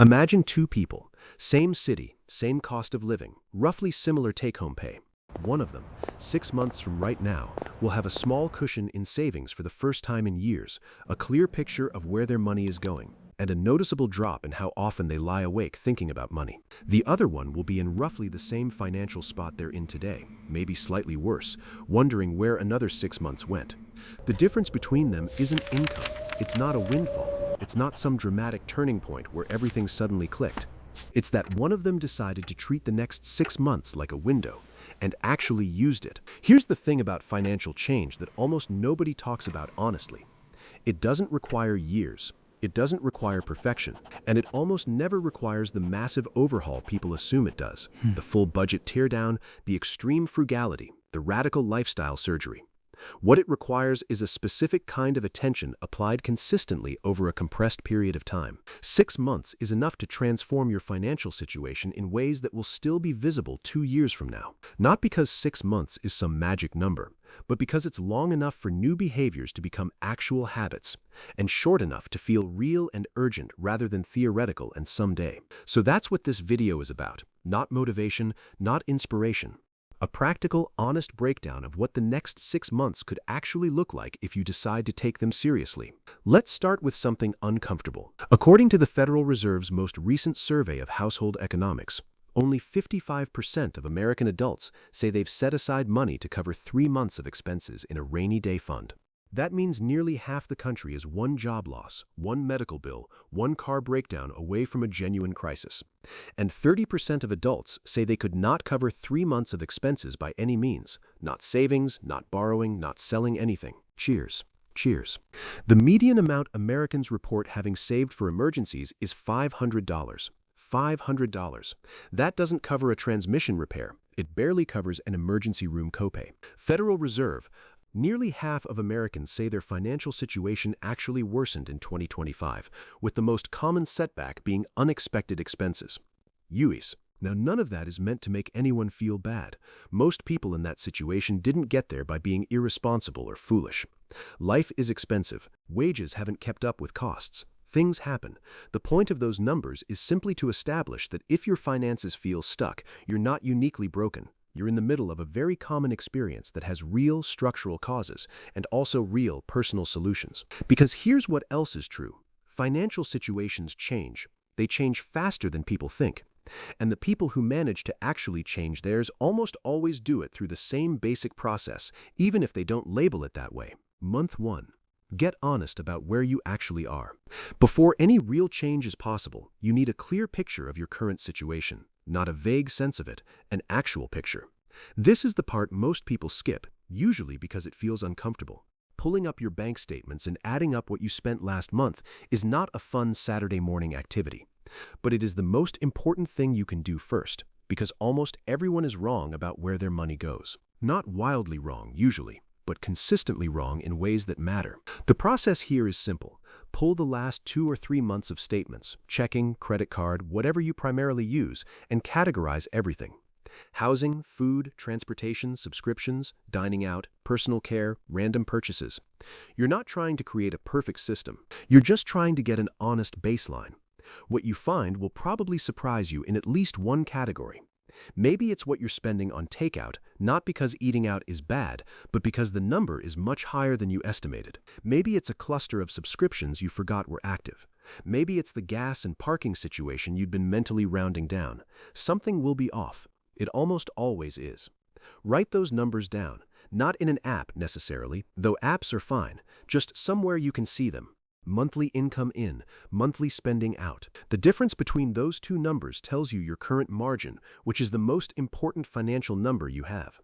Imagine two people, same city, same cost of living, roughly similar take-home pay. One of them, 6 months from right now, will have a small cushion in savings for the first time in years, a clear picture of where their money is going, and a noticeable drop in how often they lie awake thinking about money. The other one will be in roughly the same financial spot they're in today, maybe slightly worse, wondering where another 6 months went. The difference between them isn't income. It's not a windfall. It's not some dramatic turning point where everything suddenly clicked. It's that one of them decided to treat the next 6 months like a window and actually used it. Here's the thing about financial change that almost nobody talks about honestly. It doesn't require years. It doesn't require perfection, and it almost never requires the massive overhaul people assume it does. The full budget teardown, the extreme frugality, the radical lifestyle surgery. What it requires is a specific kind of attention applied consistently over a compressed period of time. 6 months is enough to transform your financial situation in ways that will still be visible 2 years from now. Not because 6 months is some magic number, but because it's long enough for new behaviors to become actual habits, and short enough to feel real and urgent rather than theoretical and someday. So that's what this video is about. Not motivation, not inspiration. A practical, honest breakdown of what the next 6 months could actually look like if you decide to take them seriously. Let's start with something uncomfortable. According to the Federal Reserve's most recent survey of household economics, only 55% of American adults say they've set aside money to cover 3 months of expenses in a rainy day fund. That means nearly half the country is one job loss, one medical bill, one car breakdown away from a genuine crisis. And 30% of adults say they could not cover 3 months of expenses by any means, not savings, not borrowing, not selling anything. Cheers. Cheers. The median amount Americans report having saved for emergencies is $500. $500. That doesn't cover a transmission repair. It barely covers an emergency room copay. Federal Reserve. Nearly half of Americans say their financial situation actually worsened in 2025, with the most common setback being unexpected expenses. UIs. Now, none of that is meant to make anyone feel bad. Most people in that situation didn't get there by being irresponsible or foolish. Life is expensive. Wages haven't kept up with costs. Things happen. The point of those numbers is simply to establish that if your finances feel stuck, you're not uniquely broken. You're in the middle of a very common experience that has real structural causes and also real personal solutions. Because here's what else is true. Financial situations change. They change faster than people think. And the people who manage to actually change theirs almost always do it through the same basic process, even if they don't label it that way. Month 1. Get honest about where you actually are. Before any real change is possible, you need a clear picture of your current situation. Not a vague sense of it, an actual picture. This is the part most people skip, usually because it feels uncomfortable. Pulling up your bank statements and adding up what you spent last month is not a fun Saturday morning activity. But it is the most important thing you can do first, because almost everyone is wrong about where their money goes. Not wildly wrong, usually, but consistently wrong in ways that matter. The process here is simple. Pull the last 2 or 3 months of statements, checking, credit card, whatever you primarily use, and categorize everything. Housing, food, transportation, subscriptions, dining out, personal care, random purchases. You're not trying to create a perfect system. You're just trying to get an honest baseline. What you find will probably surprise you in at least one category. Maybe it's what you're spending on takeout, not because eating out is bad, but because the number is much higher than you estimated. Maybe it's a cluster of subscriptions you forgot were active. Maybe it's the gas and parking situation you'd been mentally rounding down. Something will be off. It almost always is. Write those numbers down, not in an app necessarily, though apps are fine, just somewhere you can see them. Monthly income in, monthly spending out. The difference between those two numbers tells you your current margin, which is the most important financial number you have.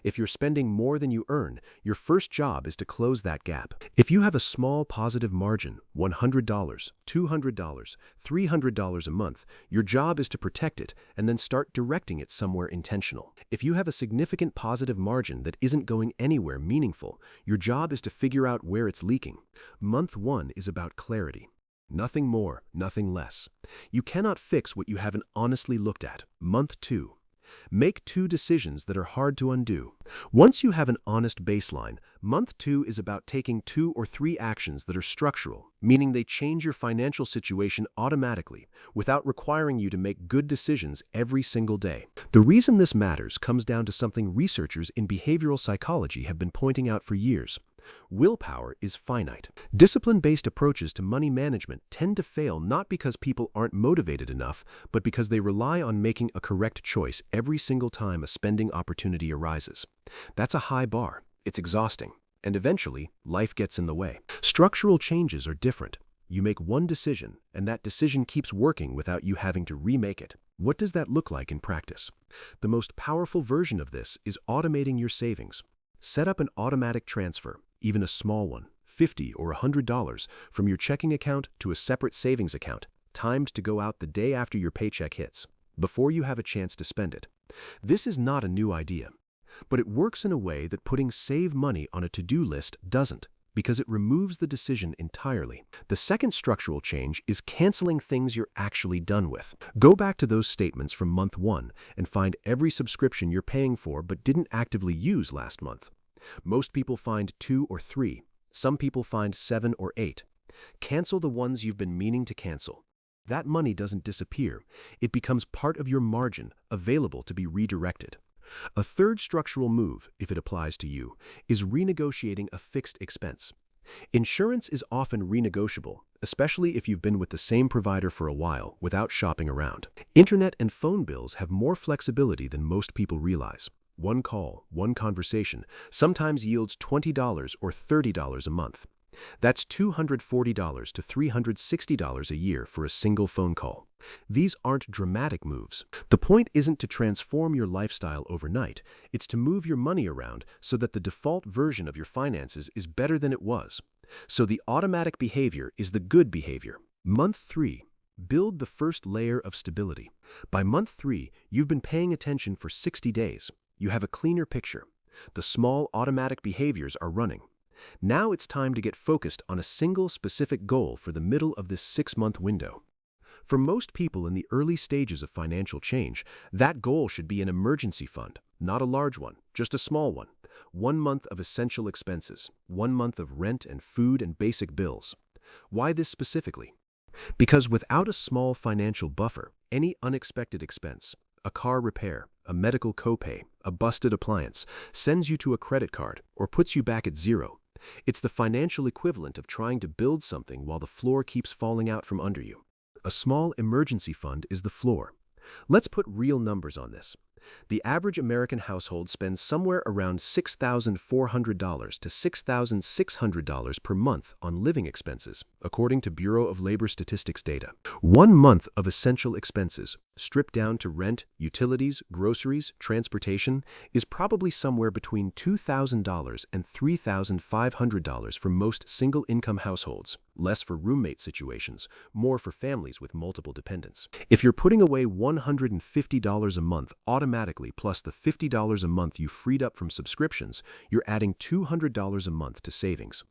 If you're spending more than you earn, your first job is to close that gap. If you have a small positive margin, $100, $200, $300 a month, your job is to protect it and then start directing it somewhere intentional. If you have a significant positive margin that isn't going anywhere meaningful, your job is to figure out where it's leaking. Month 1 is about clarity. Nothing more, nothing less. You cannot fix what you haven't honestly looked at. Month 2. Make two decisions that are hard to undo. Once you have an honest baseline, month 2 is about taking 2 or 3 actions that are structural, meaning they change your financial situation automatically, without requiring you to make good decisions every single day. The reason this matters comes down to something researchers in behavioral psychology have been pointing out for years. Willpower is finite. Discipline-based approaches to money management tend to fail not because people aren't motivated enough, but because they rely on making a correct choice every single time a spending opportunity arises. That's a high bar. It's exhausting. And eventually, life gets in the way. Structural changes are different. You make one decision, and that decision keeps working without you having to remake it. What does that look like in practice? The most powerful version of this is automating your savings. Set up an automatic transfer, even a small one, $50 or $100, from your checking account to a separate savings account, timed to go out the day after your paycheck hits, before you have a chance to spend it. This is not a new idea, but it works in a way that putting save money on a to-do list doesn't, because it removes the decision entirely. The second structural change is canceling things you're actually done with. Go back to those statements from month 1 and find every subscription you're paying for but didn't actively use last month. Most people find 2 or 3. Some people find 7 or 8. Cancel the ones you've been meaning to cancel. That money doesn't disappear. It becomes part of your margin, available to be redirected. A third structural move, if it applies to you, is renegotiating a fixed expense. Insurance is often renegotiable, especially if you've been with the same provider for a while without shopping around. Internet and phone bills have more flexibility than most people realize. One call, one conversation, sometimes yields $20 or $30 a month. That's $240 to $360 a year for a single phone call. These aren't dramatic moves. The point isn't to transform your lifestyle overnight. It's to move your money around so that the default version of your finances is better than it was. So the automatic behavior is the good behavior. Month 3. Build the first layer of stability. By month 3, you've been paying attention for 60 days. You have a cleaner picture. The small automatic behaviors are running. Now it's time to get focused on a single specific goal for the middle of this 6-month window. For most people in the early stages of financial change, that goal should be an emergency fund, not a large one, just a small one. 1 month of essential expenses, 1 month of rent and food and basic bills. Why this specifically? Because without a small financial buffer, any unexpected expense, a car repair, a medical copay, a busted appliance, sends you to a credit card or puts you back at zero. It's the financial equivalent of trying to build something while the floor keeps falling out from under you. A small emergency fund is the floor. Let's put real numbers on this. The average American household spends somewhere around $6,400 to $6,600 per month on living expenses, according to Bureau of Labor Statistics data. 1 month of essential expenses, stripped down to rent, utilities, groceries, transportation, is probably somewhere between $2,000 and $3,500 for most single-income households. Less for roommate situations, more for families with multiple dependents. If you're putting away $150 a month automatically plus the $50 a month you freed up from subscriptions, you're adding $200 a month to savings.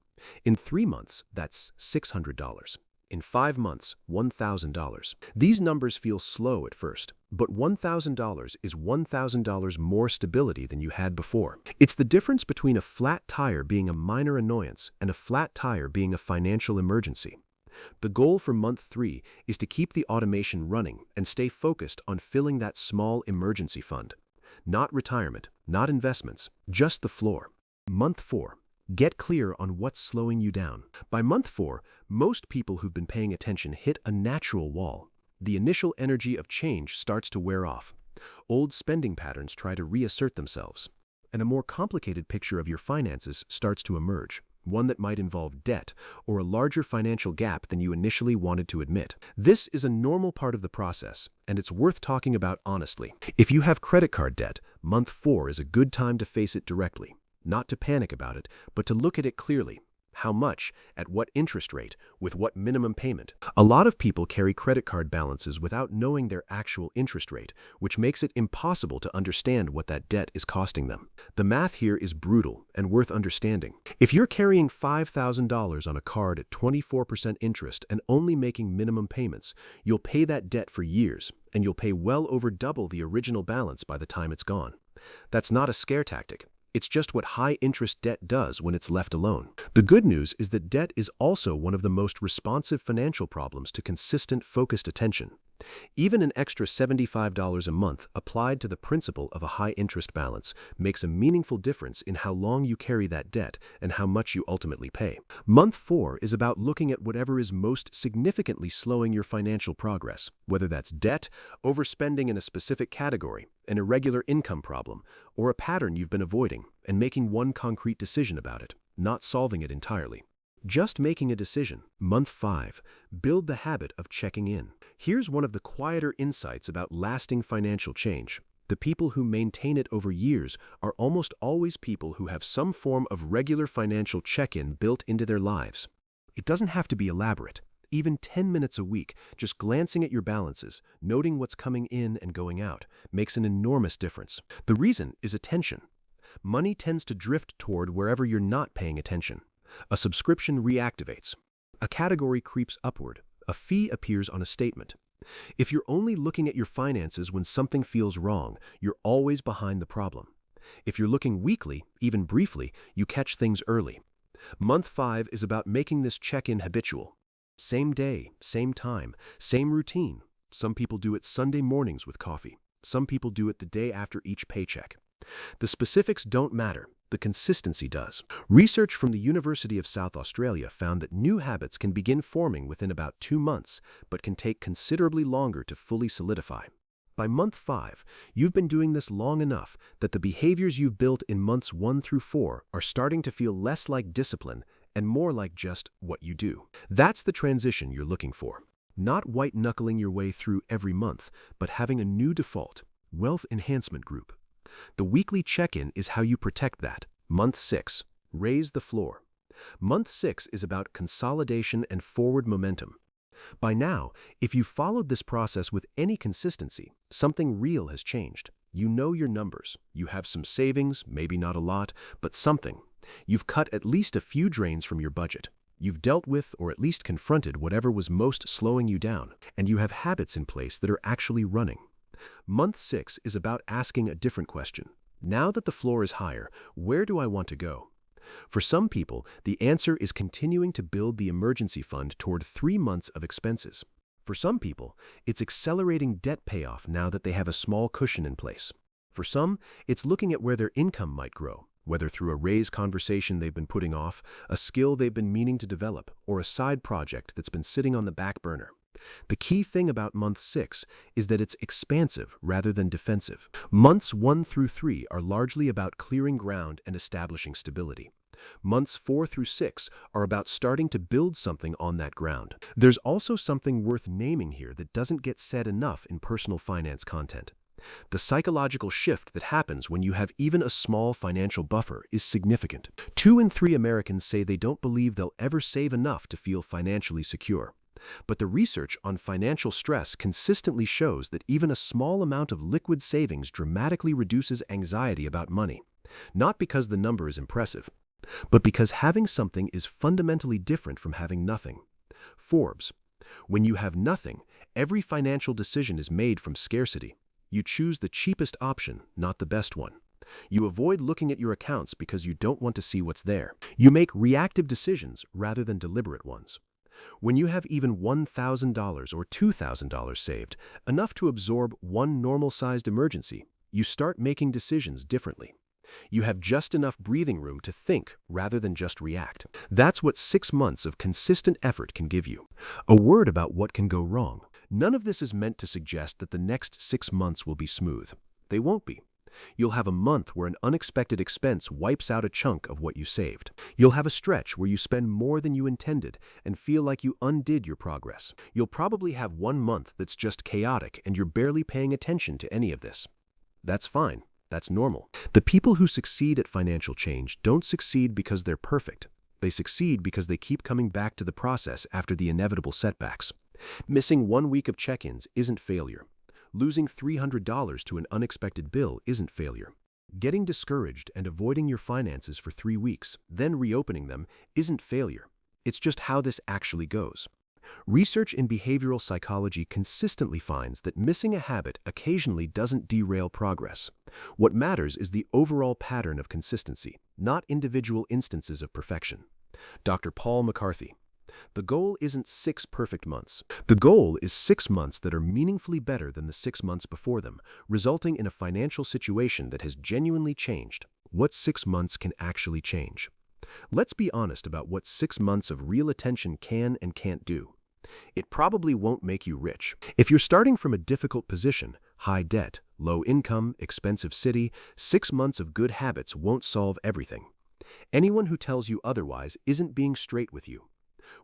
In 3 months, that's $600. In 5 months, $1,000. These numbers feel slow at first, but $1,000 is $1,000 more stability than you had before. It's the difference between a flat tire being a minor annoyance and a flat tire being a financial emergency. The goal for month 3 is to keep the automation running and stay focused on filling that small emergency fund. Not retirement, not investments, just the floor. Month 4. Get clear on what's slowing you down. By month 4, most people who've been paying attention hit a natural wall. The initial energy of change starts to wear off. Old spending patterns try to reassert themselves. And a more complicated picture of your finances starts to emerge, one that might involve debt or a larger financial gap than you initially wanted to admit. This is a normal part of the process, and it's worth talking about honestly. If you have credit card debt, month 4 is a good time to face it directly. Not to panic about it, but to look at it clearly. How much? At what interest rate? With what minimum payment? A lot of people carry credit card balances without knowing their actual interest rate, which makes it impossible to understand what that debt is costing them. The math here is brutal and worth understanding. If you're carrying $5,000 on a card at 24% interest and only making minimum payments, you'll pay that debt for years, and you'll pay well over double the original balance by the time it's gone. That's not a scare tactic. It's just what high-interest debt does when it's left alone. The good news is that debt is also one of the most responsive financial problems to consistent, focused attention. Even an extra $75 a month applied to the principal of a high-interest balance makes a meaningful difference in how long you carry that debt and how much you ultimately pay. Month 4 is about looking at whatever is most significantly slowing your financial progress, whether that's debt, overspending in a specific category, an irregular income problem, or a pattern you've been avoiding, and making one concrete decision about it, not solving it entirely. Just making a decision. Month 5. Build the habit of checking in. Here's one of the quieter insights about lasting financial change. The people who maintain it over years are almost always people who have some form of regular financial check-in built into their lives. It doesn't have to be elaborate. Even 10 minutes a week, just glancing at your balances, noting what's coming in and going out, makes an enormous difference. The reason is attention. Money tends to drift toward wherever you're not paying attention. A subscription reactivates. A category creeps upward. A fee appears on a statement. If you're only looking at your finances when something feels wrong, you're always behind the problem. If you're looking weekly, even briefly, you catch things early. Month 5 is about making this check-in habitual. Same day, same time, same routine. Some people do it Sunday mornings with coffee. Some people do it the day after each paycheck. The specifics don't matter. The consistency does. Research from the University of South Australia found that new habits can begin forming within about 2 months, but can take considerably longer to fully solidify. By month 5, you've been doing this long enough that the behaviors you've built in months 1 through 4 are starting to feel less like discipline and more like just what you do. That's the transition you're looking for. Not white-knuckling your way through every month, but having a new default, wealth enhancement group. The weekly check-in is how you protect that. Month 6. Raise the floor. Month 6 is about consolidation and forward momentum. By now, if you've followed this process with any consistency, something real has changed. You know your numbers. You have some savings, maybe not a lot, but something. You've cut at least a few drains from your budget. You've dealt with or at least confronted whatever was most slowing you down, and you have habits in place that are actually running. Month 6 is about asking a different question. Now that the floor is higher, where do I want to go? For some people, the answer is continuing to build the emergency fund toward 3 months of expenses. For some people, it's accelerating debt payoff now that they have a small cushion in place. For some, it's looking at where their income might grow, whether through a raise conversation they've been putting off, a skill they've been meaning to develop, or a side project that's been sitting on the back burner. The key thing about month 6 is that it's expansive rather than defensive. Months 1 through 3 are largely about clearing ground and establishing stability. Months 4 through 6 are about starting to build something on that ground. There's also something worth naming here that doesn't get said enough in personal finance content. The psychological shift that happens when you have even a small financial buffer is significant. 2 in 3 Americans say they don't believe they'll ever save enough to feel financially secure. But the research on financial stress consistently shows that even a small amount of liquid savings dramatically reduces anxiety about money. Not because the number is impressive, but because having something is fundamentally different from having nothing. Forbes. When you have nothing, every financial decision is made from scarcity. You choose the cheapest option, not the best one. You avoid looking at your accounts because you don't want to see what's there. You make reactive decisions rather than deliberate ones. When you have even $1,000 or $2,000 saved, enough to absorb one normal-sized emergency, you start making decisions differently. You have just enough breathing room to think rather than just react. That's what 6 months of consistent effort can give you. A word about what can go wrong. None of this is meant to suggest that the next 6 months will be smooth. They won't be. You'll have a month where an unexpected expense wipes out a chunk of what you saved. You'll have a stretch where you spend more than you intended and feel like you undid your progress. You'll probably have 1 month that's just chaotic and you're barely paying attention to any of this. That's fine. That's normal. The people who succeed at financial change don't succeed because they're perfect. They succeed because they keep coming back to the process after the inevitable setbacks. Missing 1 week of check-ins isn't failure. Losing $300 to an unexpected bill isn't failure. Getting discouraged and avoiding your finances for 3 weeks, then reopening them, isn't failure. It's just how this actually goes. Research in behavioral psychology consistently finds that missing a habit occasionally doesn't derail progress. What matters is the overall pattern of consistency, not individual instances of perfection. Dr. Paul McCarthy. The goal isn't 6 perfect months. The goal is 6 months that are meaningfully better than the 6 months before them, resulting in a financial situation that has genuinely changed. What 6 months can actually change? Let's be honest about what 6 months of real attention can and can't do. It probably won't make you rich. If you're starting from a difficult position, high debt, low income, expensive city, 6 months of good habits won't solve everything. Anyone who tells you otherwise isn't being straight with you.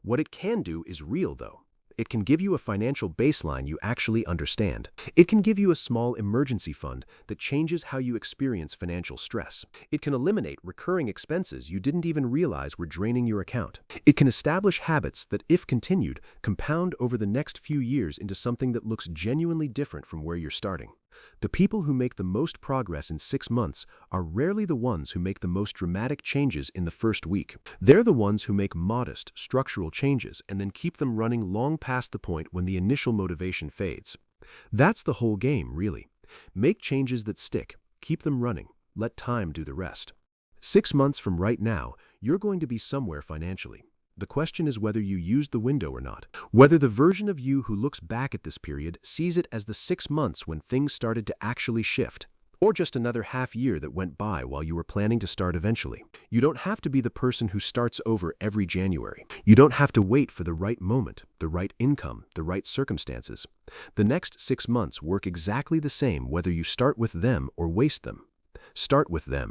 What it can do is real, though. It can give you a financial baseline you actually understand. It can give you a small emergency fund that changes how you experience financial stress. It can eliminate recurring expenses you didn't even realize were draining your account. It can establish habits that, if continued, compound over the next few years into something that looks genuinely different from where you're starting. The people who make the most progress in 6 months are rarely the ones who make the most dramatic changes in the first week. They're the ones who make modest, structural changes and then keep them running long past the point when the initial motivation fades. That's the whole game, really. Make changes that stick, keep them running, let time do the rest. 6 months from right now, you're going to be somewhere financially. The question is whether you used the window or not. Whether the version of you who looks back at this period sees it as the 6 months when things started to actually shift, or just another half year that went by while you were planning to start eventually. You don't have to be the person who starts over every January. You don't have to wait for the right moment, the right income, the right circumstances. The next 6 months work exactly the same whether you start with them or waste them. Start with them.